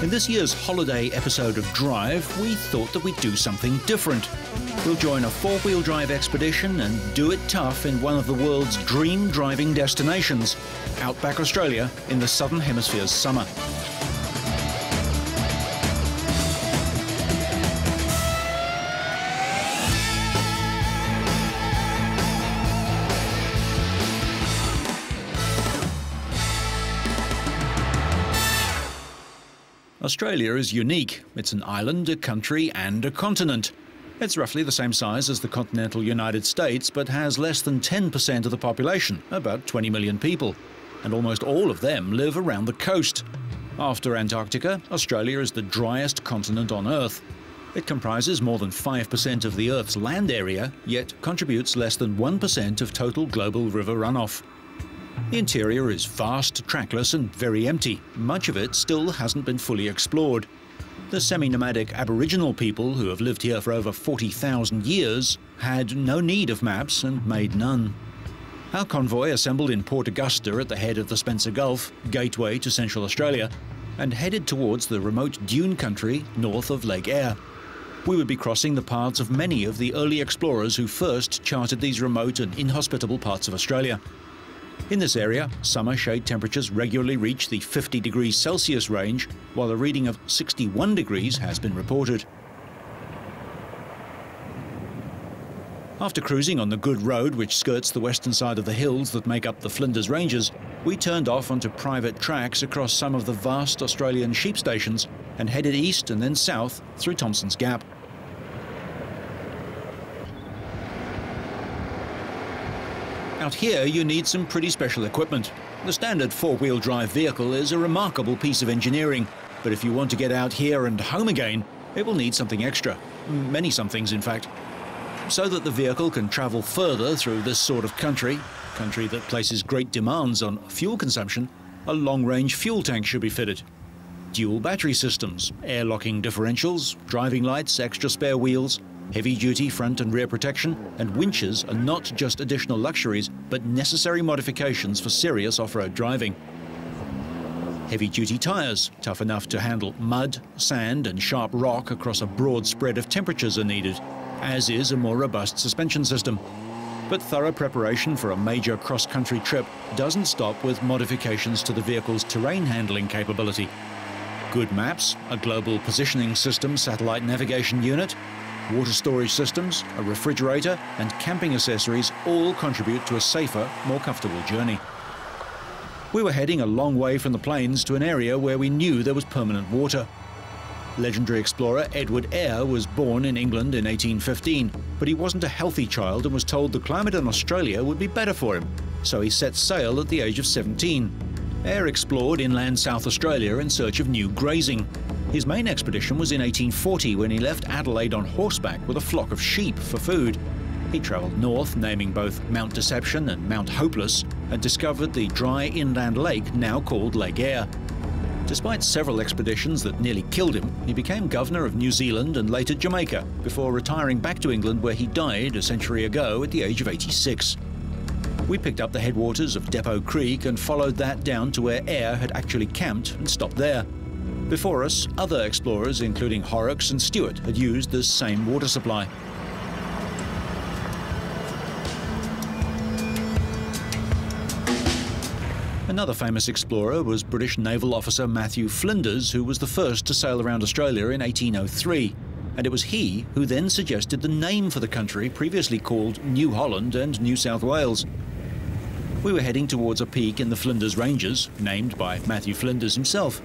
In this year's holiday episode of Drive, we thought that we'd do something different. We'll join a four-wheel drive expedition and do it tough in one of the world's dream driving destinations, Outback Australia in the Southern Hemisphere's summer. Australia is unique. It's an island, a country and a continent. It's roughly the same size as the continental United States, but has less than 10% of the population, about 20 million people. And almost all of them live around the coast. After Antarctica, Australia is the driest continent on Earth. It comprises more than 5% of the Earth's land area, yet contributes less than 1% of total global river runoff. The interior is vast, trackless and very empty. Much of it still hasn't been fully explored. The semi-nomadic Aboriginal people who have lived here for over 40,000 years had no need of maps and made none. Our convoy assembled in Port Augusta at the head of the Spencer Gulf, gateway to Central Australia, and headed towards the remote dune country north of Lake Eyre. We would be crossing the paths of many of the early explorers who first charted these remote and inhospitable parts of Australia. In this area, summer shade temperatures regularly reach the 50 degrees Celsius range, while a reading of 61 degrees has been reported. After cruising on the good road which skirts the western side of the hills that make up the Flinders Ranges, we turned off onto private tracks across some of the vast Australian sheep stations and headed east and then south through Thompson's Gap. Out here, you need some pretty special equipment. The standard four-wheel drive vehicle is a remarkable piece of engineering, but if you want to get out here and home again, it will need something extra. Many somethings, in fact. So that the vehicle can travel further through this sort of country that places great demands on fuel consumption, a long-range fuel tank should be fitted. Dual battery systems, air-locking differentials, driving lights, extra spare wheels, heavy-duty front and rear protection, and winches are not just additional luxuries, but necessary modifications for serious off-road driving. Heavy-duty tyres, tough enough to handle mud, sand and sharp rock across a broad spread of temperatures are needed, as is a more robust suspension system. But thorough preparation for a major cross-country trip doesn't stop with modifications to the vehicle's terrain handling capability. Good maps, a global positioning system satellite navigation unit, water storage systems, a refrigerator and camping accessories all contribute to a safer, more comfortable journey. We were heading a long way from the plains to an area where we knew there was permanent water. Legendary explorer Edward Eyre was born in England in 1815, but he wasn't a healthy child and was told the climate in Australia would be better for him, so he set sail at the age of 17. Eyre explored inland South Australia in search of new grazing. His main expedition was in 1840 when he left Adelaide on horseback with a flock of sheep for food. He travelled north, naming both Mount Deception and Mount Hopeless, and discovered the dry inland lake now called Lake Eyre. Despite several expeditions that nearly killed him, he became governor of New Zealand and later Jamaica, before retiring back to England where he died a century ago at the age of 86. We picked up the headwaters of Depot Creek and followed that down to where Eyre had actually camped and stopped there. Before us, other explorers, including Horrocks and Stewart, had used this same water supply. Another famous explorer was British naval officer Matthew Flinders, who was the first to sail around Australia in 1803. And it was he who then suggested the name for the country previously called New Holland and New South Wales. We were heading towards a peak in the Flinders Ranges, named by Matthew Flinders himself.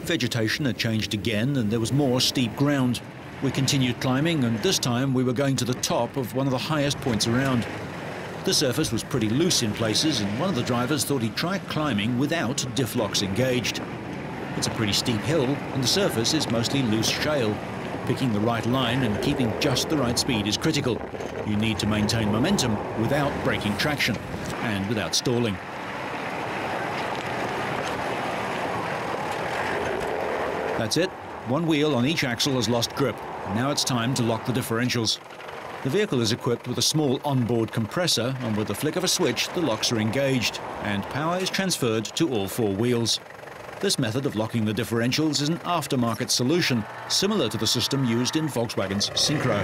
Vegetation had changed again and there was more steep ground. We continued climbing and this time we were going to the top of one of the highest points around. The surface was pretty loose in places and one of the drivers thought he'd try climbing without diff locks engaged. It's a pretty steep hill and the surface is mostly loose shale. Picking the right line and keeping just the right speed is critical. You need to maintain momentum without breaking traction and without stalling. That's it. One wheel on each axle has lost grip. Now it's time to lock the differentials. The vehicle is equipped with a small onboard compressor, and with the flick of a switch, the locks are engaged, and power is transferred to all four wheels. This method of locking the differentials is an aftermarket solution, similar to the system used in Volkswagen's Syncro.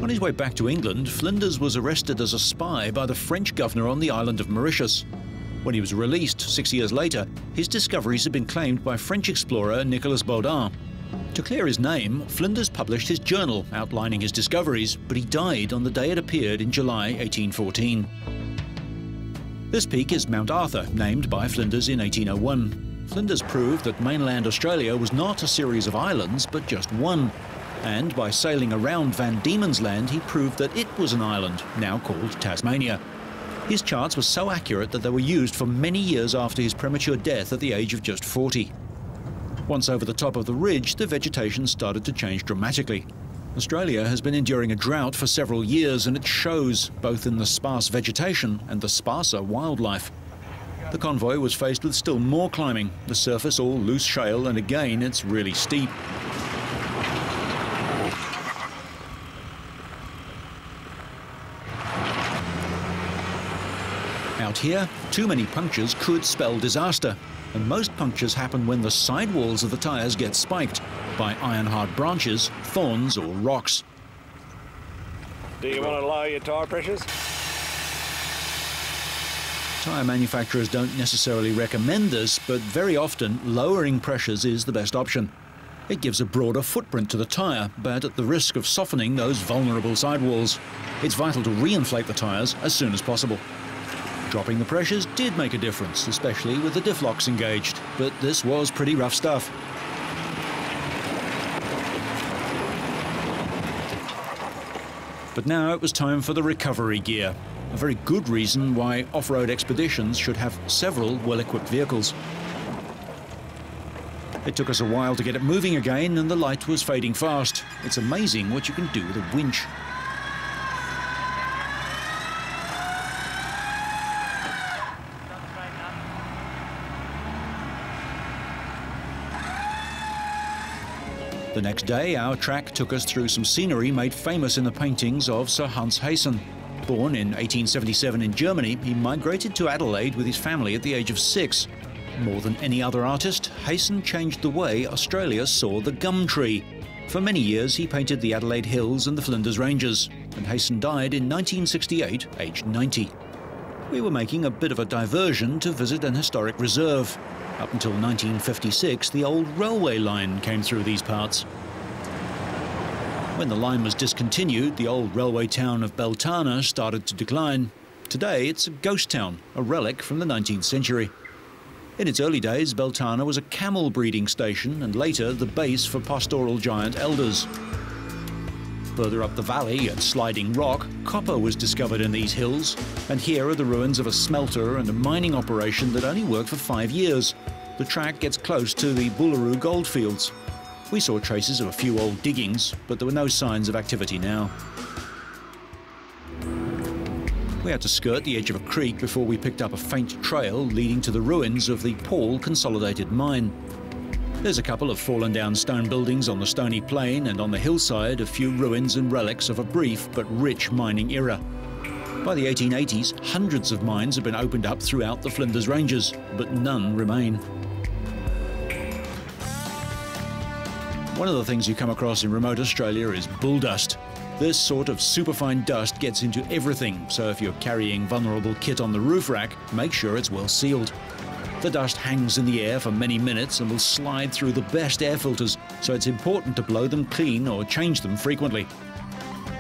On his way back to England, Flinders was arrested as a spy by the French governor on the island of Mauritius. When he was released 6 years later, his discoveries had been claimed by French explorer Nicolas Baudin. To clear his name, Flinders published his journal outlining his discoveries, but he died on the day it appeared in July 1814. This peak is Mount Arthur, named by Flinders in 1801. Flinders proved that mainland Australia was not a series of islands, but just one. And by sailing around Van Diemen's Land, he proved that it was an island, now called Tasmania. His charts were so accurate that they were used for many years after his premature death at the age of just 40. Once over the top of the ridge, the vegetation started to change dramatically. Australia has been enduring a drought for several years, and it shows both in the sparse vegetation and the sparser wildlife. The convoy was faced with still more climbing, the surface all loose shale, and again it's really steep. Out here, too many punctures could spell disaster, and most punctures happen when the sidewalls of the tyres get spiked by iron-hard branches, thorns or rocks. Do you want to lower your tyre pressures? Tyre manufacturers don't necessarily recommend this, but very often lowering pressures is the best option. It gives a broader footprint to the tyre, but at the risk of softening those vulnerable sidewalls. It's vital to re-inflate the tyres as soon as possible. Dropping the pressures did make a difference, especially with the diff locks engaged, but this was pretty rough stuff. But now it was time for the recovery gear, a very good reason why off-road expeditions should have several well-equipped vehicles. It took us a while to get it moving again, and the light was fading fast. It's amazing what you can do with a winch. The next day, our track took us through some scenery made famous in the paintings of Sir Hans Heysen. Born in 1877 in Germany, he migrated to Adelaide with his family at the age of 6. More than any other artist, Heysen changed the way Australia saw the gum tree. For many years, he painted the Adelaide Hills and the Flinders Ranges, and Heysen died in 1968, aged 90. We were making a bit of a diversion to visit an historic reserve. Up until 1956, the old railway line came through these parts. When the line was discontinued, the old railway town of Beltana started to decline. Today, it's a ghost town, a relic from the 19th century. In its early days, Beltana was a camel breeding station and later the base for pastoral giant elders. Further up the valley, at Sliding Rock, copper was discovered in these hills, and here are the ruins of a smelter and a mining operation that only worked for 5 years. The track gets close to the Boolaroo goldfields. We saw traces of a few old diggings, but there were no signs of activity now. We had to skirt the edge of a creek before we picked up a faint trail leading to the ruins of the Paul Consolidated Mine. There's a couple of fallen down stone buildings on the stony plain, and on the hillside a few ruins and relics of a brief but rich mining era. By the 1880s, hundreds of mines have been opened up throughout the Flinders Ranges, but none remain. One of the things you come across in remote Australia is bull dust. This sort of superfine dust gets into everything, so if you're carrying vulnerable kit on the roof rack, make sure it's well sealed. The dust hangs in the air for many minutes and will slide through the best air filters, so it's important to blow them clean or change them frequently.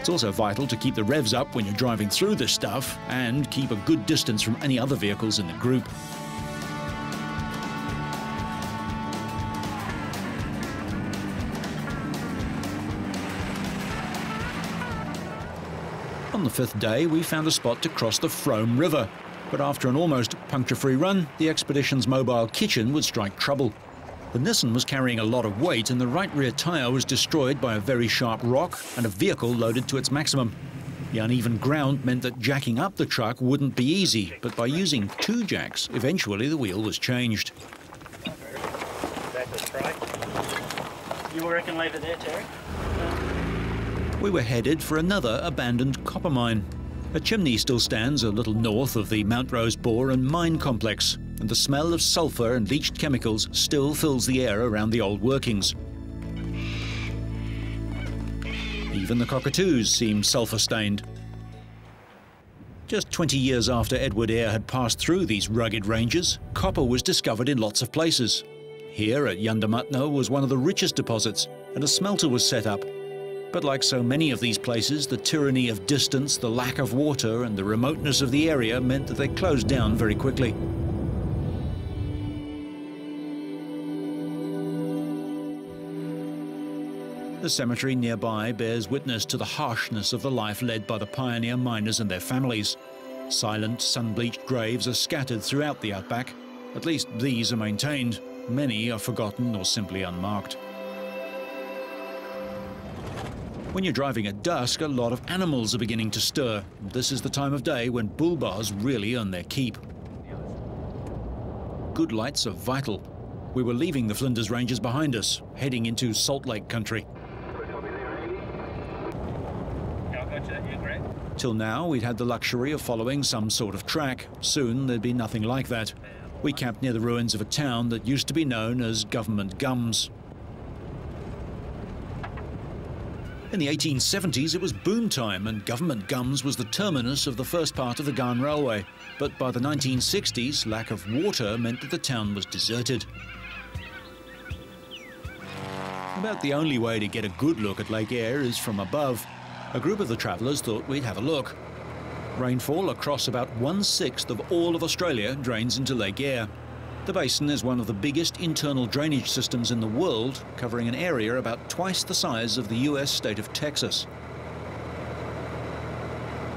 It's also vital to keep the revs up when you're driving through this stuff and keep a good distance from any other vehicles in the group. On the 5th day, we found a spot to cross the Frome River. But after an almost puncture-free run, the expedition's mobile kitchen would strike trouble. The Nissan was carrying a lot of weight, and the right rear tyre was destroyed by a very sharp rock and a vehicle loaded to its maximum. The uneven ground meant that jacking up the truck wouldn't be easy, but by using 2 jacks, eventually the wheel was changed. You were working later there, Terry? We were headed for another abandoned copper mine. A chimney still stands a little north of the Mount Rose Bore and Mine Complex, and the smell of sulphur and leached chemicals still fills the air around the old workings. Even the cockatoos seem sulphur-stained. Just 20 years after Edward Eyre had passed through these rugged ranges, copper was discovered in lots of places. Here at Yundamutna was one of the richest deposits, and a smelter was set up. But like so many of these places, the tyranny of distance, the lack of water, and the remoteness of the area meant that they closed down very quickly. The cemetery nearby bears witness to the harshness of the life led by the pioneer miners and their families. Silent, sun-bleached graves are scattered throughout the outback. At least these are maintained. Many are forgotten or simply unmarked. When you're driving at dusk, a lot of animals are beginning to stir. This is the time of day when bull bars really earn their keep. Good lights are vital. We were leaving the Flinders Ranges behind us, heading into Salt Lake country. Till now, we'd had the luxury of following some sort of track. Soon, there'd be nothing like that. We camped near the ruins of a town that used to be known as Government Gums. In the 1870s, it was boom time, and Government Gums was the terminus of the first part of the Ghan Railway. But by the 1960s, lack of water meant that the town was deserted. About the only way to get a good look at Lake Eyre is from above. A group of the travellers thought we'd have a look. Rainfall across about 1/6 of all of Australia drains into Lake Eyre. The basin is one of the biggest internal drainage systems in the world, covering an area about twice the size of the US state of Texas.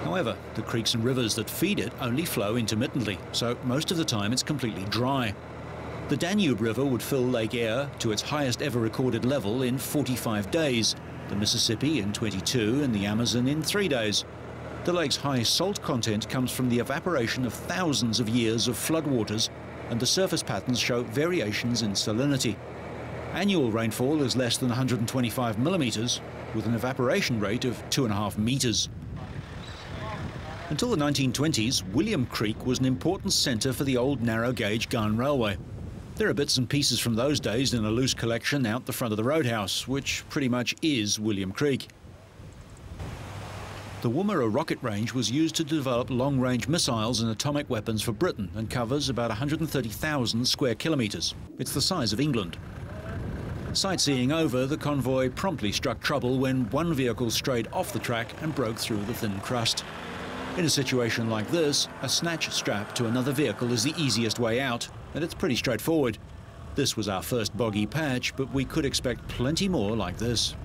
However, the creeks and rivers that feed it only flow intermittently, so most of the time it's completely dry. The Danube River would fill Lake Eyre to its highest ever recorded level in 45 days, the Mississippi in 22 and the Amazon in 3 days. The lake's high salt content comes from the evaporation of thousands of years of floodwaters, and the surface patterns show variations in salinity. Annual rainfall is less than 125 millimetres, with an evaporation rate of 2.5 metres. Until the 1920s, William Creek was an important centre for the old narrow-gauge Ghan Railway. There are bits and pieces from those days in a loose collection out the front of the roadhouse, which pretty much is William Creek. The Woomera rocket range was used to develop long-range missiles and atomic weapons for Britain and covers about 130,000 square kilometres. It's the size of England. Sightseeing over, the convoy promptly struck trouble when one vehicle strayed off the track and broke through the thin crust. In a situation like this, a snatch strap to another vehicle is the easiest way out, and it's pretty straightforward. This was our first boggy patch, but we could expect plenty more like this.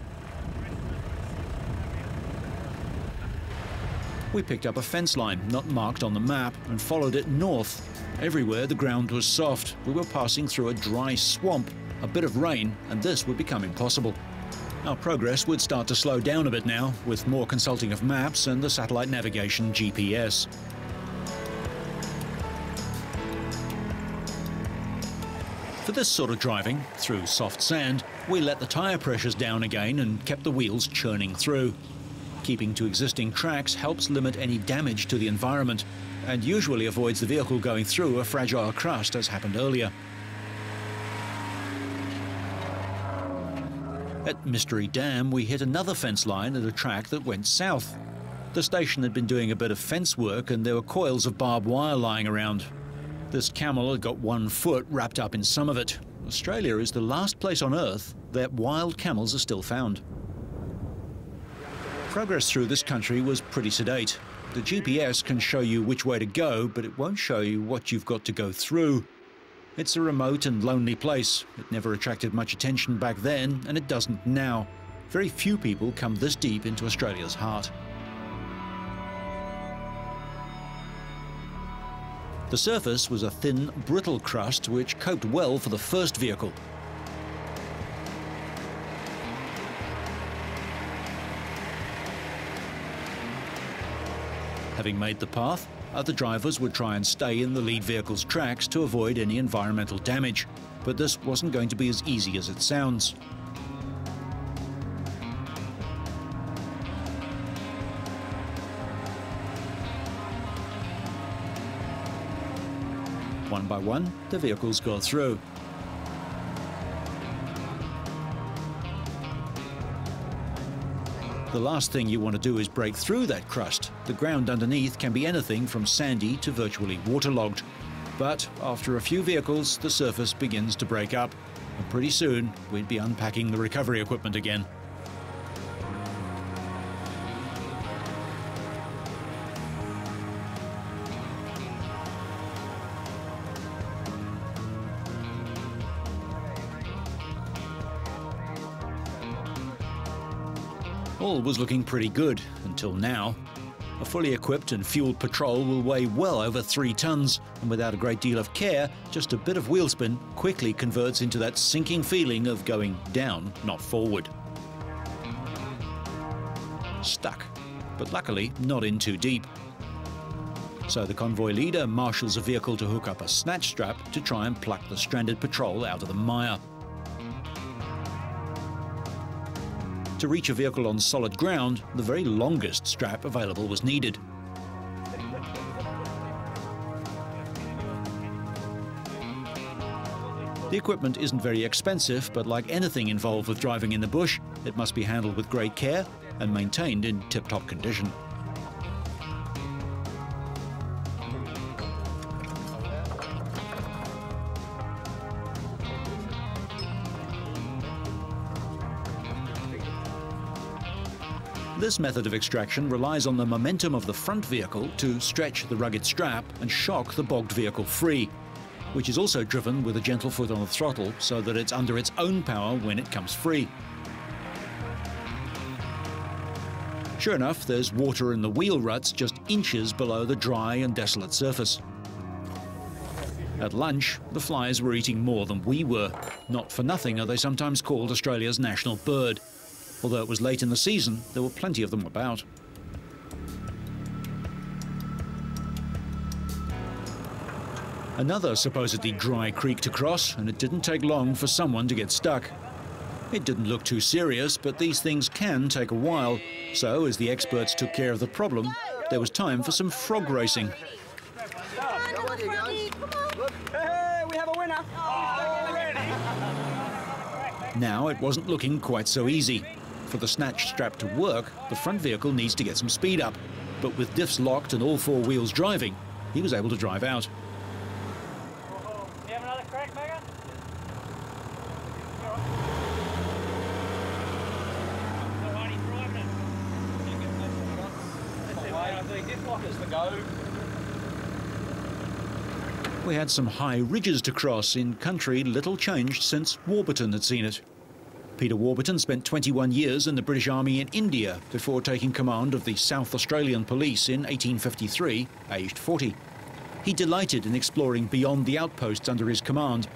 We picked up a fence line, not marked on the map, and followed it north. Everywhere the ground was soft. We were passing through a dry swamp, a bit of rain, and this would become impossible. Our progress would start to slow down a bit now, with more consulting of maps and the satellite navigation GPS. For this sort of driving, through soft sand, we let the tyre pressures down again and kept the wheels churning through. Keeping to existing tracks helps limit any damage to the environment, and usually avoids the vehicle going through a fragile crust as happened earlier. At Mystery Dam, we hit another fence line at a track that went south. The station had been doing a bit of fence work and there were coils of barbed wire lying around. This camel had got 1 foot wrapped up in some of it. Australia is the last place on Earth that wild camels are still found. Progress through this country was pretty sedate. The GPS can show you which way to go, but it won't show you what you've got to go through. It's a remote and lonely place. It never attracted much attention back then, and it doesn't now. Very few people come this deep into Australia's heart. The surface was a thin, brittle crust which coped well for the first vehicle. Having made the path, other drivers would try and stay in the lead vehicle's tracks to avoid any environmental damage, but this wasn't going to be as easy as it sounds. One by one, the vehicles go through. The last thing you want to do is break through that crust. The ground underneath can be anything from sandy to virtually waterlogged. But after a few vehicles, the surface begins to break up, and pretty soon we'd be unpacking the recovery equipment again. All was looking pretty good until now. A fully equipped and fueled patrol will weigh well over 3 tons, and without a great deal of care, just a bit of wheel spin quickly converts into that sinking feeling of going down, not forward. Stuck, but luckily not in too deep. So the convoy leader marshals a vehicle to hook up a snatch strap to try and pluck the stranded patrol out of the mire. To reach a vehicle on solid ground, the very longest strap available was needed. The equipment isn't very expensive, but like anything involved with driving in the bush, it must be handled with great care and maintained in tip-top condition. This method of extraction relies on the momentum of the front vehicle to stretch the rugged strap and shock the bogged vehicle free, which is also driven with a gentle foot on the throttle so that it's under its own power when it comes free. Sure enough, there's water in the wheel ruts just inches below the dry and desolate surface. At lunch, the flies were eating more than we were. Not for nothing are they sometimes called Australia's national bird. Although it was late in the season, there were plenty of them about. Another supposedly dry creek to cross, and it didn't take long for someone to get stuck. It didn't look too serious, but these things can take a while. So, as the experts took care of the problem, there was time for some frog racing. Hey, we have a winner! Now it wasn't looking quite so easy. For the snatch strap to work, the front vehicle needs to get some speed up. But with diffs locked and all 4 wheels driving, he was able to drive out. You have another crack, Megan? We had some high ridges to cross in country little changed since Warburton had seen it. Peter Warburton spent 21 years in the British Army in India before taking command of the South Australian Police in 1853, aged 40. He delighted in exploring beyond the outposts under his command,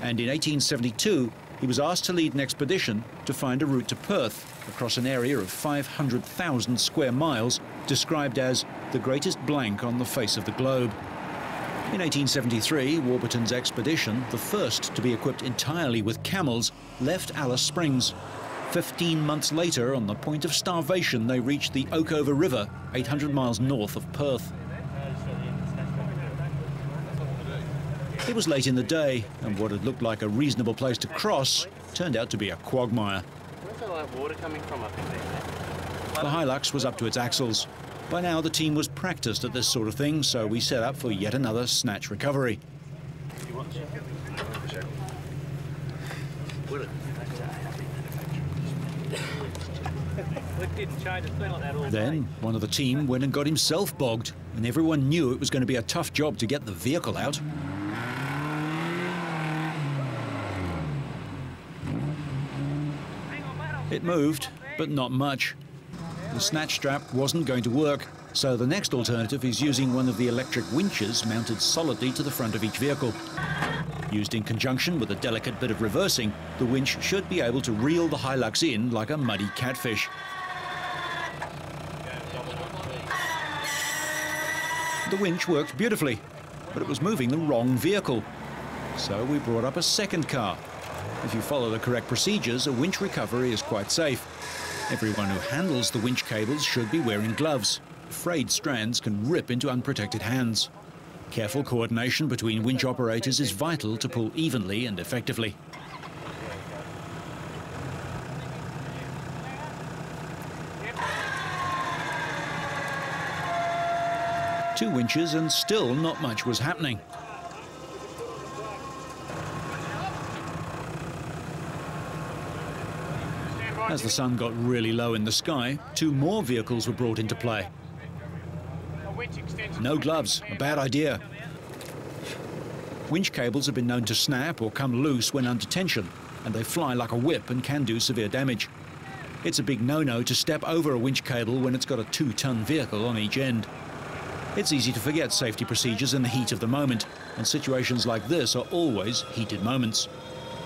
and in 1872 he was asked to lead an expedition to find a route to Perth across an area of 500,000 square miles described as the greatest blank on the face of the globe. In 1873, Warburton's expedition, the first to be equipped entirely with camels, left Alice Springs. 15 months later, on the point of starvation, they reached the Oakover River, 800 miles north of Perth. It was late in the day, and what had looked like a reasonable place to cross turned out to be a quagmire. Where's all that water coming from up in there? The Hilux was up to its axles. By now, the team was practiced at this sort of thing, so we set up for yet another snatch recovery. Then, one of the team went and got himself bogged, and everyone knew it was going to be a tough job to get the vehicle out. It moved, but not much. The snatch strap wasn't going to work, so the next alternative is using one of the electric winches mounted solidly to the front of each vehicle. Used in conjunction with a delicate bit of reversing, the winch should be able to reel the Hilux in like a muddy catfish. The winch worked beautifully, but it was moving the wrong vehicle. So we brought up a second car. If you follow the correct procedures, a winch recovery is quite safe. Everyone who handles the winch cables should be wearing gloves. Frayed strands can rip into unprotected hands. Careful coordination between winch operators is vital to pull evenly and effectively. Two winches and still not much was happening. As the sun got really low in the sky, two more vehicles were brought into play. No gloves, a bad idea. Winch cables have been known to snap or come loose when under tension, and they fly like a whip and can do severe damage. It's a big no-no to step over a winch cable when it's got a 2-ton vehicle on each end. It's easy to forget safety procedures in the heat of the moment, and situations like this are always heated moments.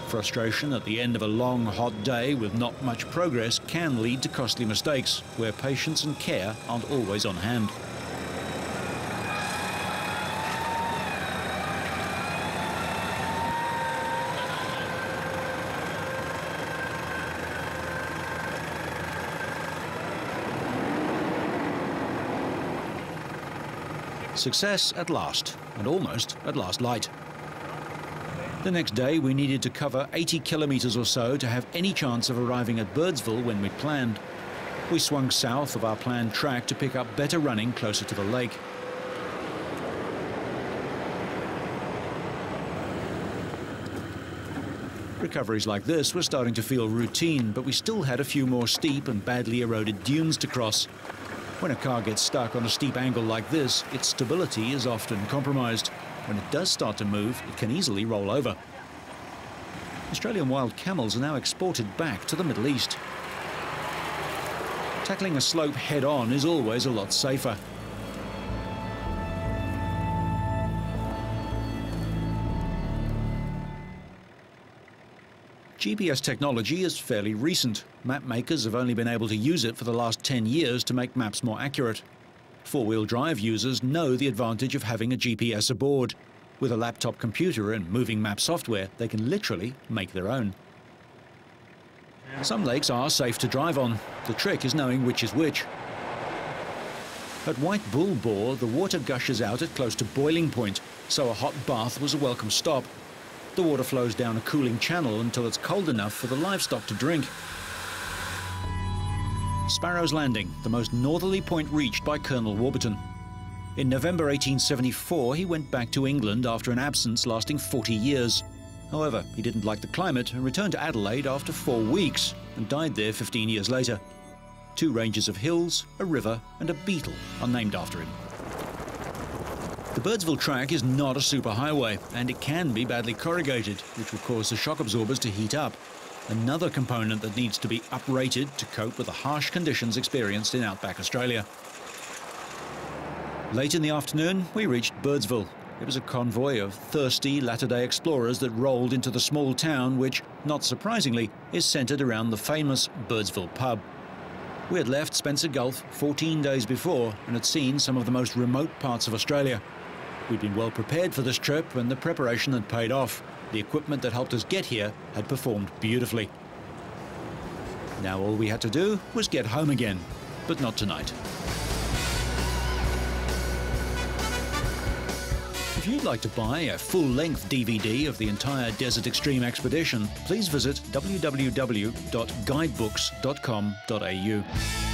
Frustration at the end of a long, hot day with not much progress can lead to costly mistakes, where patience and care aren't always on hand. Success at last, and almost at last light. The next day we needed to cover 80 kilometres or so to have any chance of arriving at Birdsville when we'd planned. We swung south of our planned track to pick up better running closer to the lake. Recoveries like this were starting to feel routine, but we still had a few more steep and badly eroded dunes to cross. When a car gets stuck on a steep angle like this, its stability is often compromised. When it does start to move, it can easily roll over. Australian wild camels are now exported back to the Middle East. Tackling a slope head-on is always a lot safer. GPS technology is fairly recent. Map makers have only been able to use it for the last 10 years to make maps more accurate. Four-wheel drive users know the advantage of having a GPS aboard. With a laptop computer and moving map software, they can literally make their own. Some lakes are safe to drive on. The trick is knowing which is which. At White Bull Bore, the water gushes out at close to boiling point, so a hot bath was a welcome stop. The water flows down a cooling channel until it's cold enough for the livestock to drink. Sparrow's Landing, the most northerly point reached by Colonel Warburton. In November 1874, he went back to England after an absence lasting 40 years. However, he didn't like the climate and returned to Adelaide after 4 weeks and died there 15 years later. 2 ranges of hills, a river and a beetle are named after him. The Birdsville track is not a superhighway, and it can be badly corrugated, which will cause the shock absorbers to heat up. Another component that needs to be uprated to cope with the harsh conditions experienced in outback Australia. Late in the afternoon, we reached Birdsville. It was a convoy of thirsty latter-day explorers that rolled into the small town, which, not surprisingly, is centred around the famous Birdsville pub. We had left Spencer Gulf 14 days before and had seen some of the most remote parts of Australia. We'd been well prepared for this trip and the preparation had paid off. The equipment that helped us get here had performed beautifully. Now all we had to do was get home again, but not tonight. If you'd like to buy a full-length DVD of the entire Desert Extreme expedition, please visit www.guidebooks.com.au.